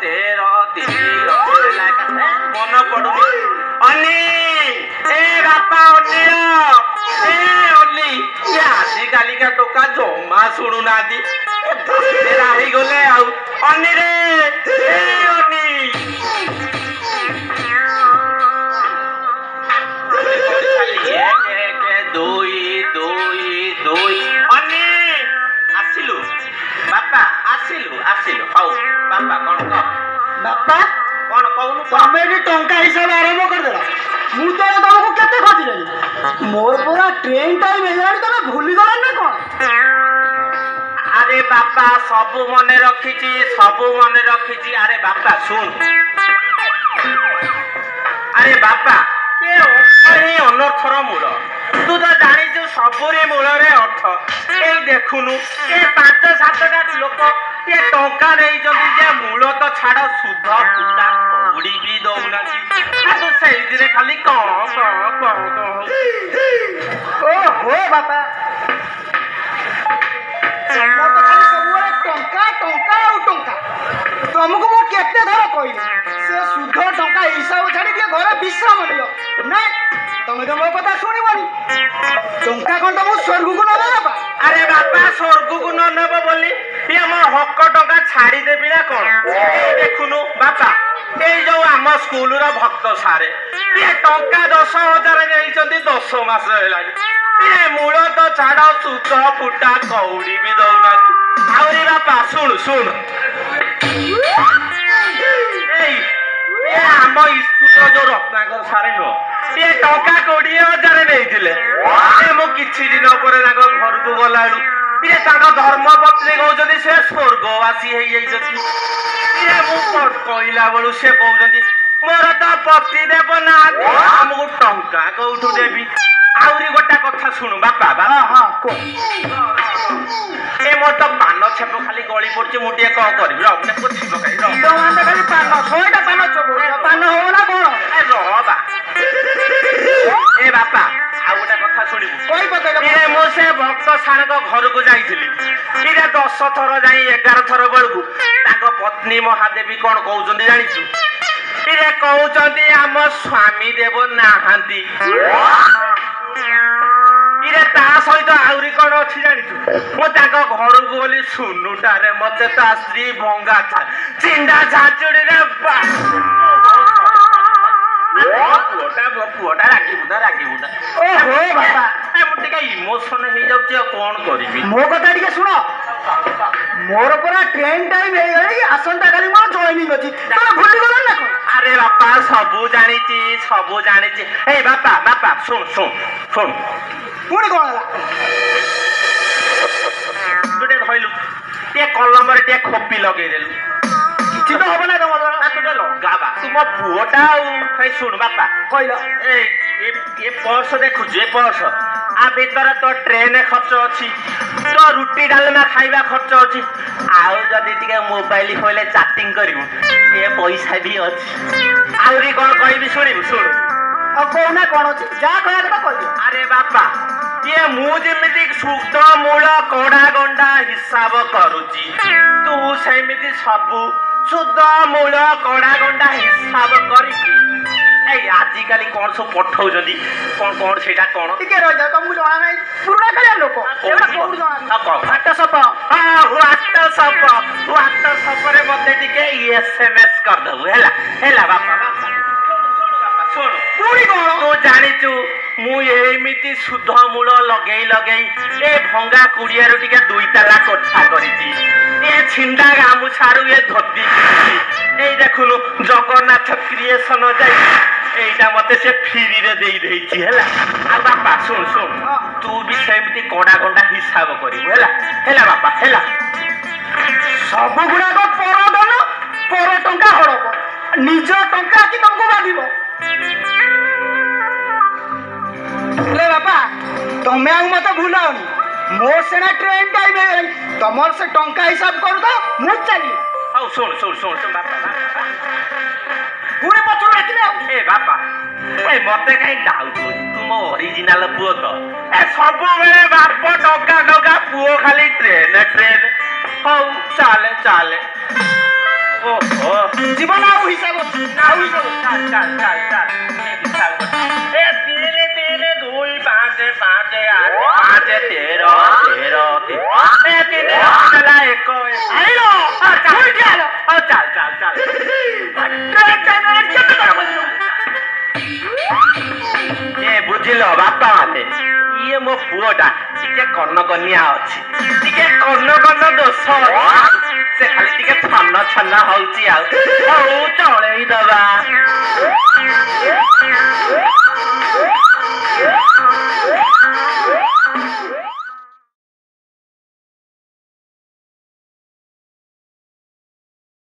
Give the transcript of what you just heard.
13 ମନ ପଡୁନି ଅନି ଏ ବାପା ଅନିର ଏ ଅନି ଏ ଆଜିକାଲିକା ଟୋକା ଜମା ଶୁଣୁନାହାନ୍ତି ହେଇଗଲେ ଆଉ ଅନିରେ ଏ ଅନି ଦୁଇ ଦୁଇ ଦୁଇ ଅନି ଆସିଲୁ ବାପା ଆସିଲୁ ଆସିଲୁ ହଉ ବାପା କଣ କହ ବାପା କଣ କହୁନୁ ତମେ ଏଠି ଟଙ୍କା ହିସାବ ଆରମ୍ଭ କରିଦେଲ ମୁଁ ତ ତମକୁ କେତେ ଖୋଜିଲେଣି ମୋର ପୁରା ଟ୍ରେନ ଟାଇମ ହେଇଗଲାଣି ତମେ ଭୁଲିଗଲ ନା କଣ ଆରେ ବାପା ସବୁ ମନେ ରଖିଛି ଆରେ ବାପା ଶୁଣ ଆରେ ବାପା ଏ ଅର୍ଥ ହିଁ ଅନର୍ଥର ମୂଳ ତୁ ତ ଜାଣିଛୁ ସବୁରି ମୂଳରେ ଅର୍ଥ ଏଇ ଦେଖୁନୁ ଏ 5-7ଟା ଲୋକ ଏ ଟଙ୍କା ନେଇଛନ୍ତି ଯେ ମୂଳ ତ ଛାଡ ସୁଧ କୁଟା କଉଡି ବି ଦଉନାହାନ୍ତି ତୁ ସେଇଥିରେ ଖାଲି ଓହୋ ବାପା ତମର ତ ଖାଲି ସବୁବେଳେ ଟଙ୍କା ଟଙ୍କା ଆଉ ଟଙ୍କା ତମକୁ ମୁଁ କେତେ ଥର କହିଲି ସେ ସୁଧ ଟଙ୍କା ହିସାବ ଛାଡି ଟିକେ ଘରେ ବିଶ୍ରାମ ନିଅ ନାଇଁ ତମେ ତ ମୋ କଥା ଶୁଣିବନି ଟଙ୍କା କଣ ତମକୁ ସ୍ୱର୍ଗକୁ ନବ ବାପା ଆରେ ବାପା ସ୍ୱର୍ଗକୁ ନ ନେବ ବୋଲି ଇଏ ମୋ ହକ ଟଙ୍କା ଛାଡିଦେବି ନା କଣ ଦେଖୁନୁ ବାପା ଏଇ ଯୋଉ ଆମ ସ୍କୁଲର ଭକ୍ତ ସାରେ ଇଏ ଟଙ୍କା 10,000 ନେଇଛନ୍ତି 10 ମାସ ହେଲାଣି ଇଏ ମୂଳ ତ ଛାଡ ସୁଧ ଫୁଟା କଉଡି ବି ଦଉନାହାନ୍ତି ଆହୁରି ବାପା ଶୁଣୁ ଏଇ ଆମ ସ୍କୁଲର ଯୋଉ ରତ୍ନାକର ସାରେ ନୁହଁ ଇଏ ଟଙ୍କା 20,000 ନେଇଥିଲେ ମୁଁ କିଛି ଦିନ ପରେ ତାଙ୍କ ଘରକୁ ଗଲାବେଳୁ ଇଏ ତାଙ୍କ ଧର୍ମପତ୍ନୀ କହୁଛନ୍ତି ସେ ସ୍ୱର୍ଗବାସୀ ହେଇଯାଇଛନ୍ତି ଇଏ ମୁଁ କହିଲା ବେଳୁ ସେ କହୁଛନ୍ତି ମୋର ତ ପତି ଦେବ ନାହାନ୍ତି ଆମକୁ ଟଙ୍କା କୋଉଠୁ ଦେବି ଆହୁରି ଗୋଟେ କଥା ଶୁଣୁ ବାପା ଏ ମୋର ତ ପାନ ଛେପ ଖାଲି ଗଳି ପଡୁଛି ମୁଁ ଟିକେ କଣ କରିବି ପୋଛି ପକାଇ ଖାଲି ପାନ 100ଟା ପାନ ପାନ ହବ ନା କଣ ରବା ଏ ବାପା ଆଉ ଗୋଟେ କଥା ଶୁଣିବୁ ମୁଁ ସେ ଭକ୍ତ ସାରଙ୍କ ଘରକୁ ଯାଇଥିଲି 10 ଥର ଯାଇ 11 ଥର ବେଳକୁ ତାଙ୍କ ପତ୍ନୀ ମହାଦେବୀ କଣ କହୁଛନ୍ତି ଜାଣିଛୁ କହୁଛନ୍ତି ଆମ ସ୍ୱାମୀ ଦେବ ନାହାନ୍ତି ତା ସହିତ ଆହୁରି କଣ ଅଛି ଜାଣିଛୁ ମୁଁ ତାଙ୍କ ଘରକୁ ଗଲି ସୁନୁଟାରେ ମତେ ତା ସ୍ତ୍ରୀ ଭଙ୍ଗା ଚିଣ୍ଡା ଝାଞ୍ଚୁଡିରେ ପୁଅଟା ରାଗିବୁ ନା ଓହୋ ବାପା ମୁଁ ଟିକେ ଇମୋସନ ହେଇଯାଉଛି ଆଉ କଣ କରିବି ମୋ କଥା ଟିକେ ଶୁଣ ମୋର ପୁରା ଟ୍ରେନ ଟାଇମ ହେଇଗଲାଣି ଆସନ୍ତା କାଲି ମୋର ଜଏନିଂ ଅଛି ତମେ ଭୁଲିଗଲ ନା କଣ ଆରେ ବାପା ସବୁ ଜାଣିଛି ଏଇ ବାପା ଶୁଣ ପୁଣି କଣ ହେଲା ତୁ ଟିକେ ଧଇଲୁ ଟିକେ କଲମରେ ଟିକେ ଖୋପି ଲଗେଇଦେଲୁ କିଛି ତ ହବ ନା ତମର ଲଗାବା ତୁ ମୋ ପୁଅଟା ଆଉ ଭାଇ ଶୁଣ ବାପା କହିଲ ଏ ପର୍ସ ଦେଖୁଛୁ ଏ ପର୍ସ ଆ ଭିତରେ ତ ଟ୍ରେନ ଖର୍ଚ୍ଚ ଅଛି ତ ରୁଟି ଡାଲମା ଖାଇବା ଖର୍ଚ୍ଚ ଅଛି ଆଉ ଯଦି ଟିକେ ମୋବାଇଲ ଫୋଇଲେ ଚାଟିଂ କରିବୁ ସେ ପଇସା ବି ଅଛି ଆହୁରି କଣ କହିବି ଶୁଣିବୁ ଶୁଣୁ ଆଉ କହୁନା କଣ ଅଛି ଯାହା କହିବା କଥା କହିବି ଆରେ ବାପା ମୁଁ ଯେମିତି ସୁଧ ମୂଳ କଡା ଗଣ୍ଡା ହିସାବ କରୁଛି ତୁ ସେମିତି ସବୁ ସୁଧ ମୂଳ କଡା ଗଣ୍ଡା ହିସାବ କରିକି ଏଇ ଆଜିକାଲି କଣ ସବୁ ପଠଉଛନ୍ତି କଣ ସେଇଟା କଣ ଟିକେ ରହିଯାଉ ତମକୁ ଜଣା ନାହିଁ ପୁରୁଣା କାଳିଆ ଲୋକ ହ୍ୱାଟ୍ସଆପରେ ମତେ ଟିକେ SMS କରିଦବୁ ହେଲା ବାପା ଶୁଣୁ ପୁଣି କଣ ତୁ ଜାଣିଛୁ ମୁଁ ଏମିତି ସୁଧ ମୂଳ ଲଗେଇ ଏ ଭଙ୍ଗା କୁଡିଆରୁ ଟିକେ 2 ତାଲା କୋଠା କରିଛି ଏ ଛିଣ୍ଡା ଗାମୁଛାରୁ ଏ ଧୋତି ଏଇ ଦେଖୁନୁ ଜଗନ୍ନାଥ କ୍ରିଏସନ ଯାଇ এইটা মতে সে ফ্রিরে দেই দেইছি হেলা আর বাপা শুন শুন তু বি সেমতি কোড়া গন্ডা হিসাব করিবু হেলা হেলা বাপা হেলা সবু গুড়াক পরদন পর টঙ্কা হড়ব নিজ টঙ্কা কি তমকু বাঁধিব হেলে বাপা তুমি আর মতো ভুলাওনি মোর সেনা ট্রেন টাইম হয়ে তোমার সে টঙ্কা হিসাব করু তো মু চালি আও শুন শুন শুন শুন বাপা পুরে পছর রাখিলে এ বাপা এই মতে কাই ডাউট তুম অরিজিনাল পুଅ তো এ ସବୁବେଳେ বাপ ଟଙ୍କା ଟଙ୍କା ପୁଅ ଖାଲି ଟ୍ରେନ ଟ୍ରେନ ହଉ ଚାଲେ ଚାଲେ ଓହୋ ଜୀବନ ଆଉ ହିସାବ ଅଛି ଆଉ ହିସାବ ଅଛି। ଚାଲ ଚାଲ ଚାଲ ଚାଲ ହିସାବ କର। ଏ 3 3 2 5 5 8 5 13 13 ଏ 3 ହେଲା 1 ଆଇଲ କୋଉଠି ଆଇଲ? ଆଉ ଚାଲ ଚାଲ ଚାଲ ଏ ବୁଝିଲ ବାପା ମାନେ ଇଏ ମୋ ପୁଅଟା ଟିକେ କନକନିଆ ଅଛି ଟିକେ କନ ଦୋଷ ସେ ଖାଲି ଟିକେ ଛନ ଛନ ହଉଛି ଆଉ ହଉ ଚଳେଇ ଦବା।